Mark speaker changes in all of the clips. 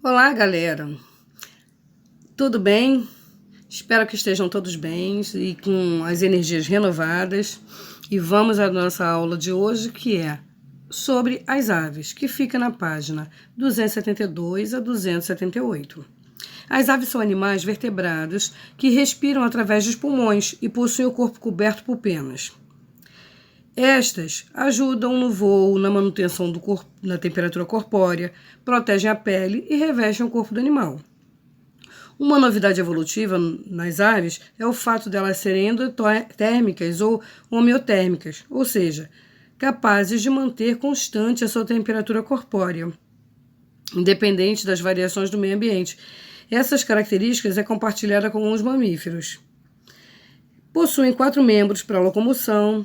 Speaker 1: Olá, galera. Tudo bem? Espero que estejam todos bem e com as energias renovadas. E vamos à nossa aula de hoje, que é sobre as aves, que fica na página 272 a 278. As aves são animais vertebrados que respiram através dos pulmões e possuem o corpo coberto por penas. Estas ajudam no voo, na manutenção do corpo, na temperatura corpórea, protegem a pele e revestem o corpo do animal. Uma novidade evolutiva nas aves é o fato de elas serem endotérmicas ou homeotérmicas, ou seja, capazes de manter constante a sua temperatura corpórea, independente das variações do meio ambiente. Essas características é compartilhada com os mamíferos. Possuem 4 membros para locomoção,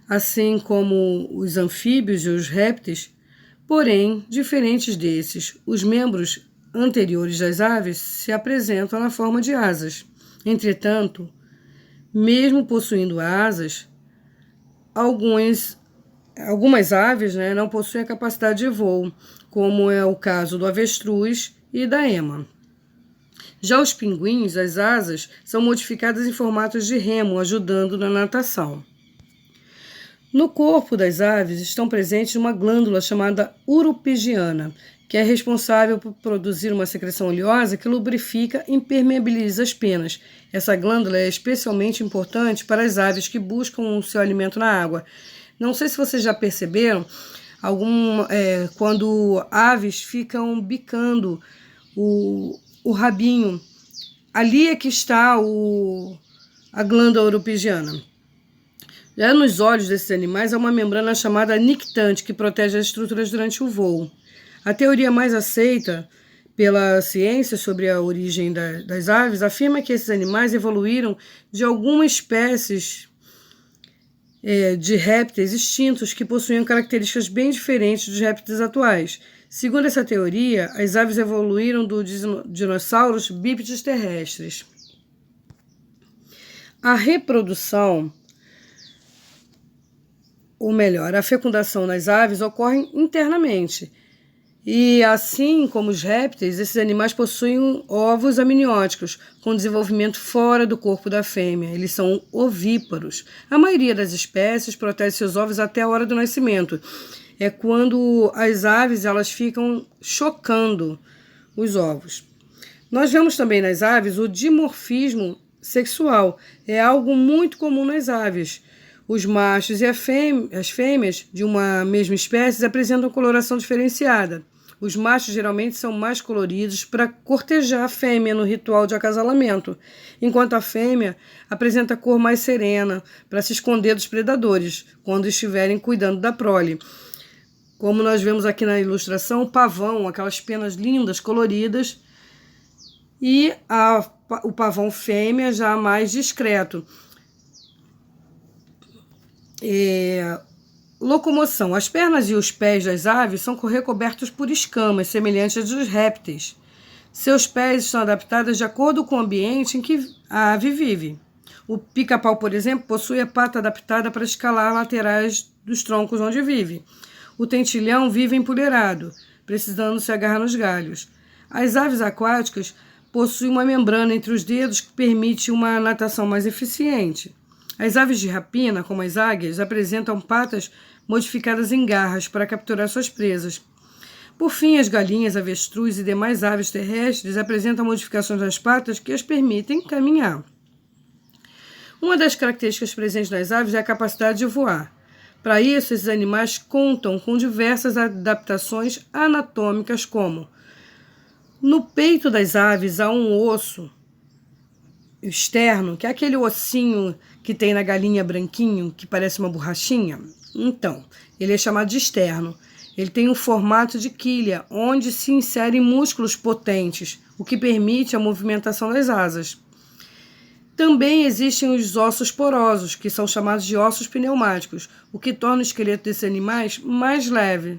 Speaker 1: assim como os anfíbios e os répteis, porém, diferentes desses, os membros anteriores das aves se apresentam na forma de asas. Entretanto, mesmo possuindo asas, algumas aves não possuem a capacidade de voo, como é o caso do avestruz e da ema. Já os pinguins, as asas são modificadas em formatos de remo, ajudando na natação. No corpo das aves estão presentes uma glândula chamada uropigiana, que é responsável por produzir uma secreção oleosa que lubrifica e impermeabiliza as penas. Essa glândula é especialmente importante para as aves que buscam o seu alimento na água. Não sei se vocês já perceberam, quando aves ficam bicando o rabinho, ali é que está a glândula uropigiana. Já nos olhos desses animais há uma membrana chamada nictante, que protege as estruturas durante o voo. A teoria mais aceita pela ciência sobre a origem das aves afirma que esses animais evoluíram de algumas espécies de répteis extintos que possuíam características bem diferentes dos répteis atuais. Segundo essa teoria, as aves evoluíram dos dinossauros bípedes terrestres. A reprodução, ou melhor, a fecundação nas aves ocorre internamente. E assim como os répteis, esses animais possuem ovos amnióticos, com desenvolvimento fora do corpo da fêmea. Eles são ovíparos. A maioria das espécies protege seus ovos até a hora do nascimento. É quando as aves elas ficam chocando os ovos. Nós vemos também nas aves o dimorfismo sexual. É algo muito comum nas aves. Os machos e as fêmeas de uma mesma espécie apresentam coloração diferenciada. Os machos geralmente são mais coloridos para cortejar a fêmea no ritual de acasalamento, enquanto a fêmea apresenta cor mais serena para se esconder dos predadores, quando estiverem cuidando da prole. Como nós vemos aqui na ilustração, o pavão, aquelas penas lindas, coloridas, e o pavão fêmea já mais discreto. Locomoção. As pernas e os pés das aves são recobertos por escamas, semelhantes às dos répteis. Seus pés estão adaptados de acordo com o ambiente em que a ave vive. O pica-pau, por exemplo, possui a pata adaptada para escalar laterais dos troncos onde vive. O tentilhão vive empoleirado, precisando se agarrar nos galhos. As aves aquáticas possuem uma membrana entre os dedos que permite uma natação mais eficiente. As aves de rapina, como as águias, apresentam patas modificadas em garras para capturar suas presas. Por fim, as galinhas, avestruz e demais aves terrestres apresentam modificações nas patas que as permitem caminhar. Uma das características presentes nas aves é a capacidade de voar. Para isso, esses animais contam com diversas adaptações anatômicas, como no peito das aves há um osso externo, que é aquele ossinho que tem na galinha branquinho, que parece uma borrachinha. Então, ele é chamado de externo. Ele tem um formato de quilha, onde se inserem músculos potentes, o que permite a movimentação das asas. Também existem os ossos porosos, que são chamados de ossos pneumáticos, o que torna o esqueleto desses animais mais leve.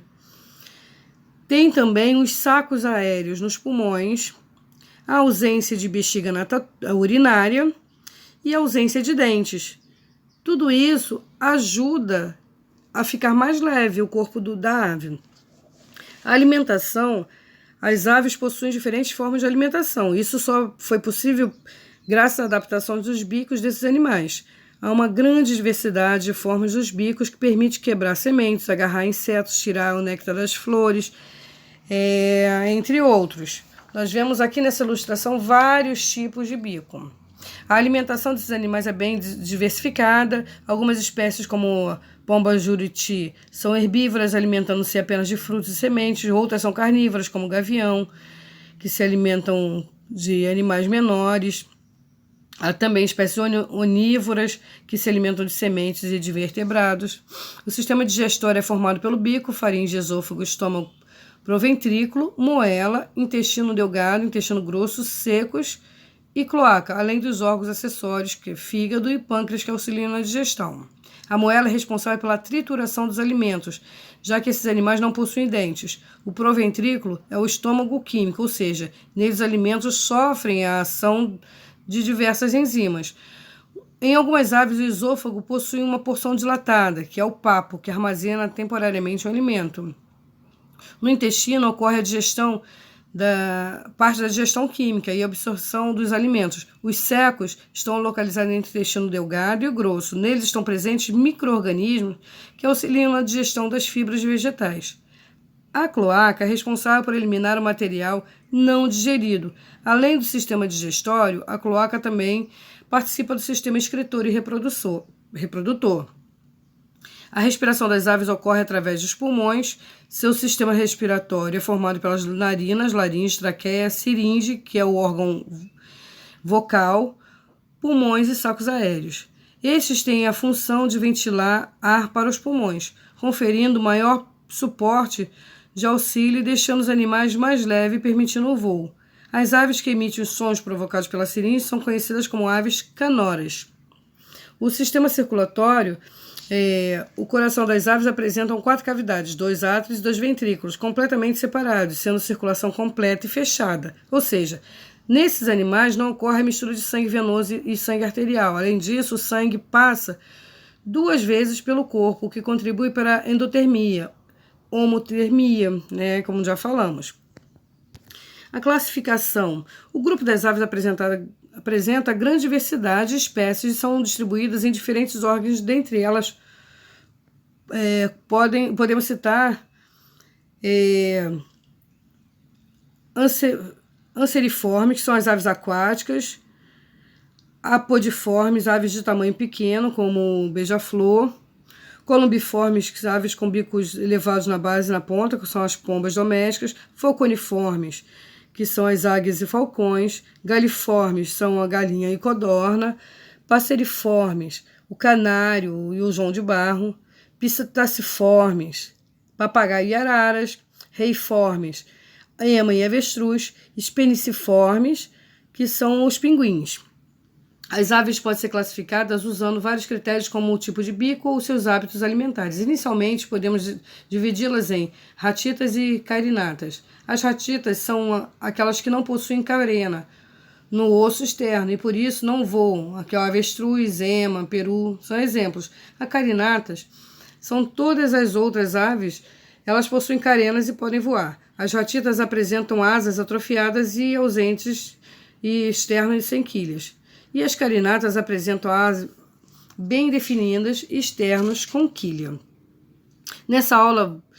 Speaker 1: Tem também os sacos aéreos nos pulmões, a ausência de bexiga urinária e a ausência de dentes. Tudo isso ajuda a ficar mais leve o corpo da ave. A alimentação as aves possuem diferentes formas de alimentação. Isso só foi possível graças à adaptação dos bicos desses animais. Há uma grande diversidade de formas dos bicos que permite quebrar sementes, agarrar insetos, tirar o néctar das flores, entre outros. Nós vemos aqui nessa ilustração vários tipos de bico. A alimentação desses animais é bem diversificada. Algumas espécies, como pomba juriti, são herbívoras, alimentando-se apenas de frutos e sementes. Outras são carnívoras, como o gavião, que se alimentam de animais menores. Há também espécies onívoras, que se alimentam de sementes e de vertebrados. O sistema digestório é formado pelo bico, faringe, esôfago, estômago, proventrículo, moela, intestino delgado, intestino grosso, secos e cloaca, além dos órgãos acessórios, que é fígado e pâncreas, que auxiliam na digestão. A moela é responsável pela trituração dos alimentos, já que esses animais não possuem dentes. O proventrículo é o estômago químico, ou seja, neles os alimentos sofrem a ação de diversas enzimas. Em algumas aves, o esôfago possui uma porção dilatada, que é o papo, que armazena temporariamente o alimento. No intestino ocorre a digestão parte da digestão química e absorção dos alimentos. Os secos estão localizados entre o intestino delgado e o grosso. Neles estão presentes micro-organismos que auxiliam na digestão das fibras vegetais. A cloaca é responsável por eliminar o material não digerido. Além do sistema digestório, a cloaca também participa do sistema excretor e reprodutor. A respiração das aves ocorre através dos pulmões. Seu sistema respiratório é formado pelas narinas, laringe, traqueia, siringe, que é o órgão vocal, pulmões e sacos aéreos. Estes têm a função de ventilar ar para os pulmões, conferindo maior suporte de auxílio e deixando os animais mais leves e permitindo o voo. As aves que emitem os sons provocados pela siringe são conhecidas como aves canoras. O sistema circulatório, o coração das aves apresentam 4 cavidades, 2 átrios e 2 ventrículos, completamente separados, sendo circulação completa e fechada. Ou seja, nesses animais não ocorre a mistura de sangue venoso e sangue arterial. Além disso, o sangue passa 2 vezes pelo corpo, o que contribui para a endotermia, homotermia, como já falamos. A classificação. O grupo das aves apresenta grande diversidade de espécies e são distribuídas em diferentes órgãos. Dentre elas, podemos citar anseriformes, que são as aves aquáticas, apodiformes, aves de tamanho pequeno, como o beija-flor, columbiformes, que são aves com bicos elevados na base e na ponta, que são as pombas domésticas, falconiformes, que são as águias e falcões, galiformes, são a galinha e codorna, passeriformes, o canário e o joão de barro, psittaciformes, papagaio e araras, reiformes, ema e avestruz, speniciformes, que são os pinguins. As aves podem ser classificadas usando vários critérios, como o tipo de bico ou seus hábitos alimentares. Inicialmente, podemos dividi-las em ratitas e carinatas. As ratitas são aquelas que não possuem carena no osso externo e por isso não voam. Aqui é o avestruz, ema, peru, são exemplos. As carinatas são todas as outras aves, elas possuem carenas e podem voar. As ratitas apresentam asas atrofiadas e ausentes e externas sem quilhas. E as carinatas apresentam asas bem definidas e externos com quilha. Nessa aula